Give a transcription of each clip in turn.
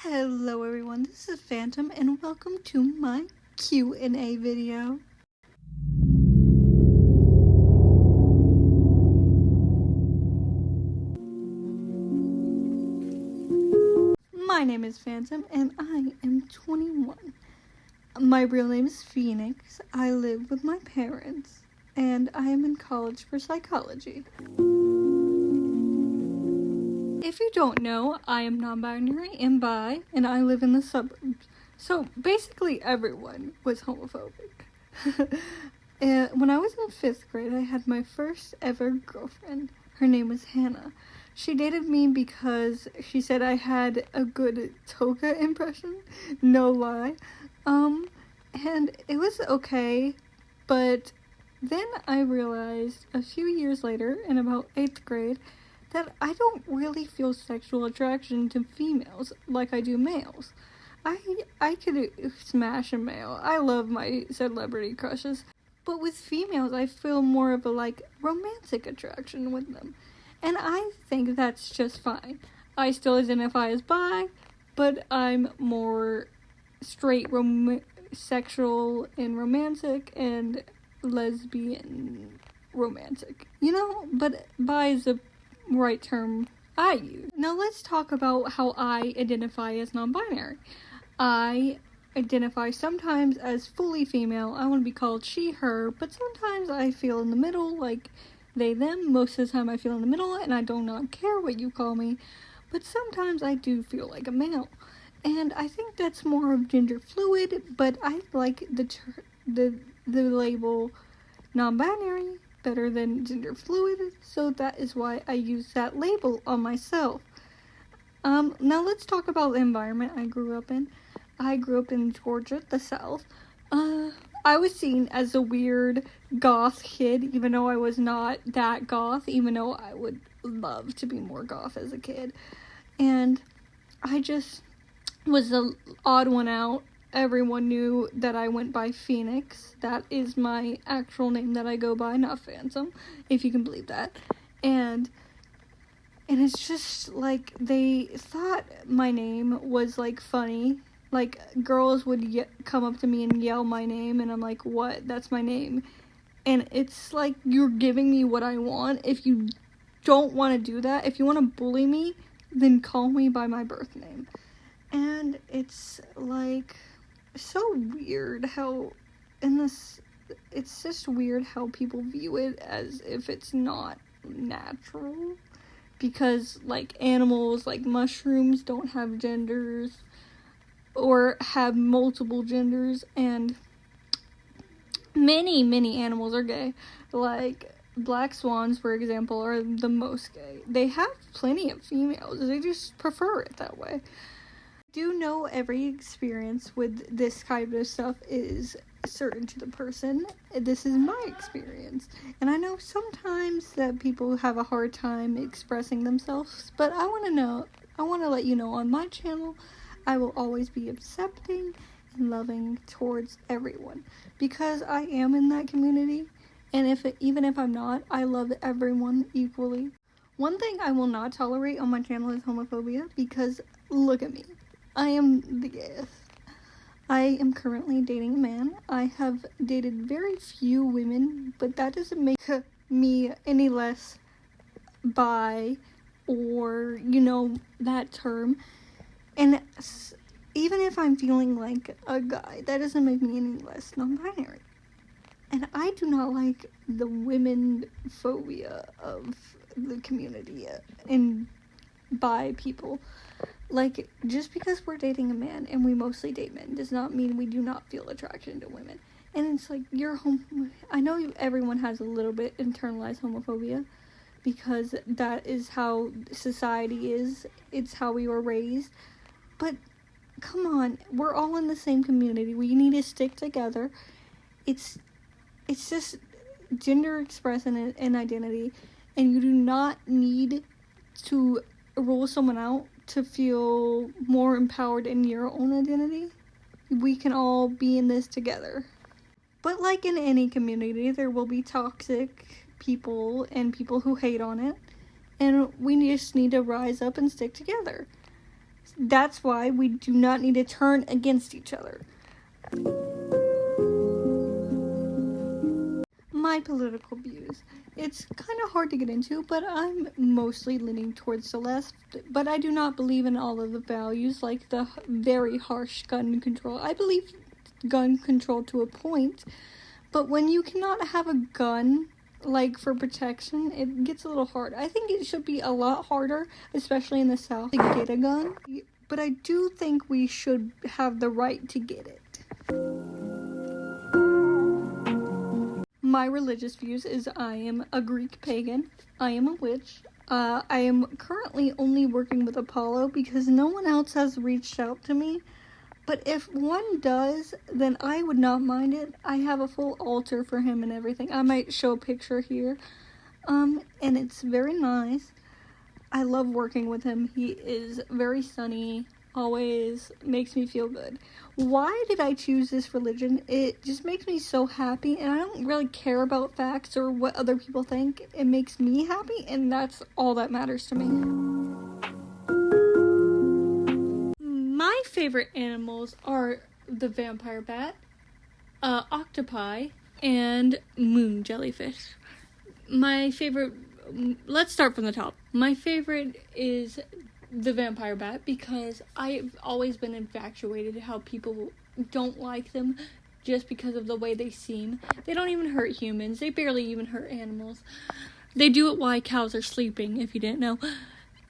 Hello everyone, this is Phantom and welcome to my Q&A video. My name is Phantom and I am 21. My real name is Phoenix. I live with my parents and I am in college for psychology. If you don't know, I am non-binary and bi, and I live in the suburbs. So basically everyone was homophobic. And when I was in 5th grade, I had my first ever girlfriend. Her name was Hannah. She dated me because she said I had a good toga impression. No lie. And it was okay, but then I realized a few years later, in about 8th grade, that I don't really feel sexual attraction to females like I do males. I could smash a male. I love my celebrity crushes. But with females, I feel more of a romantic attraction with them. And I think that's just fine. I still identify as bi, but I'm more straight sexual and romantic and lesbian romantic. But bi is the right term I use. Now let's talk about how I identify as non-binary. I identify sometimes as fully female. I want to be called she, her, but sometimes I feel in the middle, like they, them. Most of the time I feel in the middle and I do not care what you call me, but sometimes I do feel like a male. And I think that's more of gender fluid, but I like the label non-binary better than gender fluid, so that is why I use that label on myself. Now let's talk about the environment I grew up in. I grew up in Georgia, the South. I was seen as a weird goth kid, even though I was not that goth, even though I would love to be more goth as a kid. And I just was the odd one out. Everyone knew that I went by Phoenix. That is my actual name that I go by, not Phantom, if you can believe that. And it's just like they thought my name was funny. Girls would come up to me and yell my name, and I'm like, what? That's my name. And it's like, you're giving me what I want. If you don't want to do that, if you want to bully me, then call me by my birth name. And it's so weird how it's just weird how people view it as if it's not natural, because animals like mushrooms don't have genders or have multiple genders, and many animals are gay. Black swans, for example, are the most gay. They have plenty of females, they just prefer it that way. Do know every experience with this kind of stuff is certain to the person. This is my experience, and I know sometimes that people have a hard time expressing themselves, but I want to let you know, on my channel I will always be accepting and loving towards everyone, because I am in that community, and even if I'm not, I love everyone equally. One thing I will not tolerate on my channel is homophobia, because look at me. I am the gayest. I am currently dating a man. I have dated very few women, but that doesn't make me any less bi, or, that term. And even if I'm feeling like a guy, that doesn't make me any less non-binary. And I do not like the women phobia of the community and bi people. Just because we're dating a man, and we mostly date men, does not mean we do not feel attraction to women. And it's I know everyone has a little bit internalized homophobia, because that is how society is. It's how we were raised. But come on, we're all in the same community. We need to stick together. It's just gender expression and identity, and you do not need to rule someone out to feel more empowered in your own identity. We can all be in this together. But like in any community, there will be toxic people and people who hate on it, and we just need to rise up and stick together. that's why we do not need to turn against each other. My political views. It's kind of hard to get into, but I'm mostly leaning towards the left, but I do not believe in all of the values, like the very harsh gun control. I believe gun control to a point, but when you cannot have a gun, like, for protection, it gets a little hard. I think it should be a lot harder, especially in the South, to get a gun, but I do think we should have the right to get it. My religious views is I am a Greek pagan. I am a witch. I am currently only working with Apollo because no one else has reached out to me. But if one does, then I would not mind it. I have a full altar for him and everything. I might show a picture here. And it's very nice. I love working with him. He is very sunny. Always makes me feel good. Why did I choose this religion? It just makes me so happy, and I don't really care about facts or what other people think. It makes me happy, and that's all that matters to me. My favorite animals are the vampire bat, octopi, and moon jellyfish. Let's start from the top. My favorite is the vampire bat because I've always been infatuated how people don't like them just because of the way they seem. They don't even hurt humans. They barely even hurt animals. They do it while cows are sleeping, if you didn't know.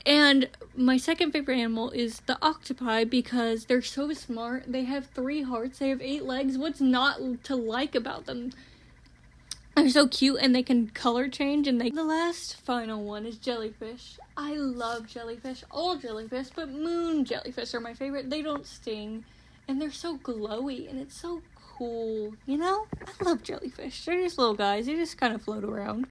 And my second favorite animal is the octopi because they're so smart. They have 3 hearts. They have 8 legs. What's not to like about them? They're so cute, and they can color change, and the last final one is jellyfish. I love jellyfish, all jellyfish, but moon jellyfish are my favorite. They don't sting, and they're so glowy, and it's so cool, you know? I love jellyfish. They're just little guys. They just kind of float around.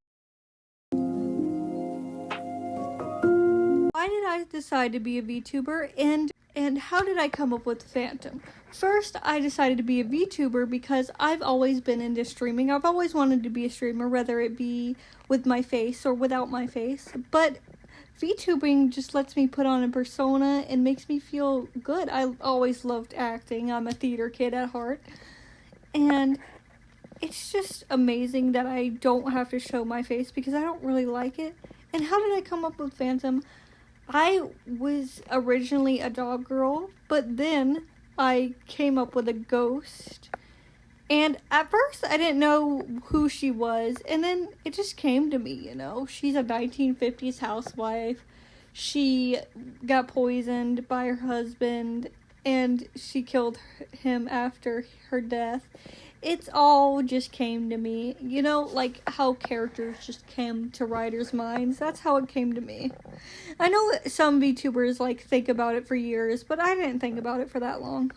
Why did I decide to be a VTuber, and how did I come up with Phantom? First, I decided to be a VTuber because I've always been into streaming. I've always wanted to be a streamer, whether it be with my face or without my face. But VTubing just lets me put on a persona and makes me feel good. I always loved acting. I'm a theater kid at heart. And it's just amazing that I don't have to show my face because I don't really like it. And how did I come up with Phantom? I was originally a dog girl, but then I came up with a ghost. And at first, I didn't know who she was, and then it just came to me, you know. She's a 1950s housewife. She got poisoned by her husband, and she killed him after her death. It's all just came to me, you know, like how characters just came to writers' minds. That's how it came to me. I know some VTubers like think about it for years, but I didn't think about it for that long.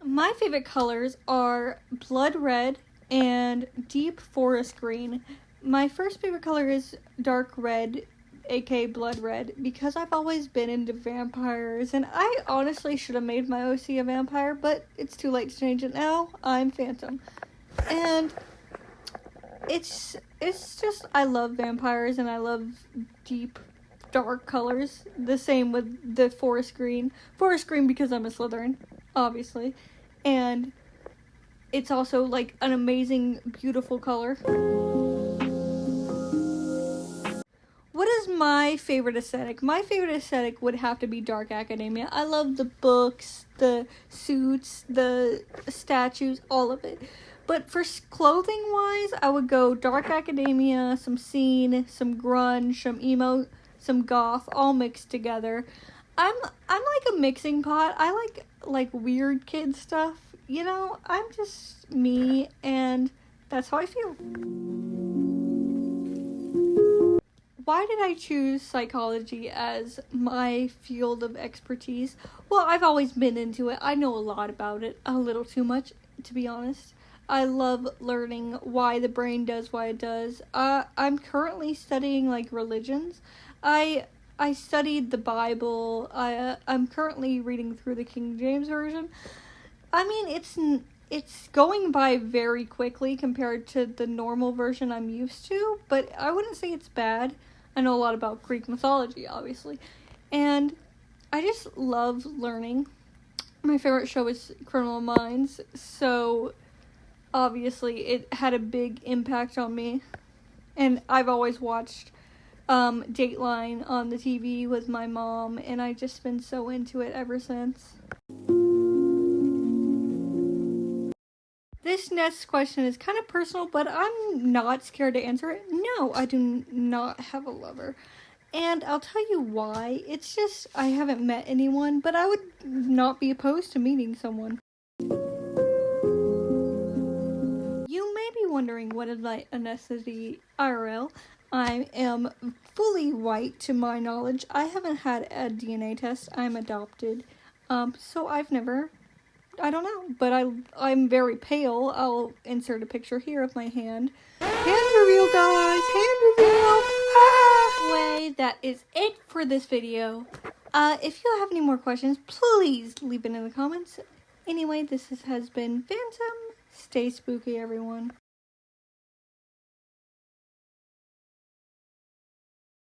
My favorite colors are blood red and deep forest green. My first favorite color is dark red, aka blood red, because I've always been into vampires, and I honestly should have made my OC a vampire, but it's too late to change it now. I'm Phantom. And it's just, I love vampires, and I love deep, dark colors. The same with the forest green. Forest green because I'm a Slytherin, obviously. And it's also, like, an amazing, beautiful color. What is my favorite aesthetic? My favorite aesthetic would have to be Dark Academia. I love the books, the suits, the statues, all of it. But for clothing-wise, I would go Dark Academia, some scene, some grunge, some emo, some goth, all mixed together. I'm like a mixing pot. I like weird kid stuff. You know, I'm just me, and that's how I feel. Why did I choose psychology as my field of expertise? Well, I've always been into it. I know a lot about it, a little too much, to be honest. I love learning why the brain does what it does. I'm currently studying, like, religions. I studied the Bible. I'm currently reading through the King James Version. I mean, it's going by very quickly compared to the normal version I'm used to, but I wouldn't say it's bad. I know a lot about Greek mythology, obviously. And I just love learning. My favorite show is Criminal Minds, so obviously it had a big impact on me. And I've always watched Dateline on the TV with my mom, and I've just been so into it ever since. This next question is kind of personal, but I'm not scared to answer it. No, I do not have a lover. And I'll tell you why. It's just I haven't met anyone, but I would not be opposed to meeting someone. You may be wondering what is my ethnicity IRL. I am fully white to my knowledge. I haven't had a DNA test. I'm adopted. So I've never, I don't know, but I'm very pale. I'll insert a picture here of my hand. Hand reveal, guys! Hand reveal! Anyway, that is it for this video. If you have any more questions, please leave it in the comments. Anyway, this has been Phantom. Stay spooky, everyone.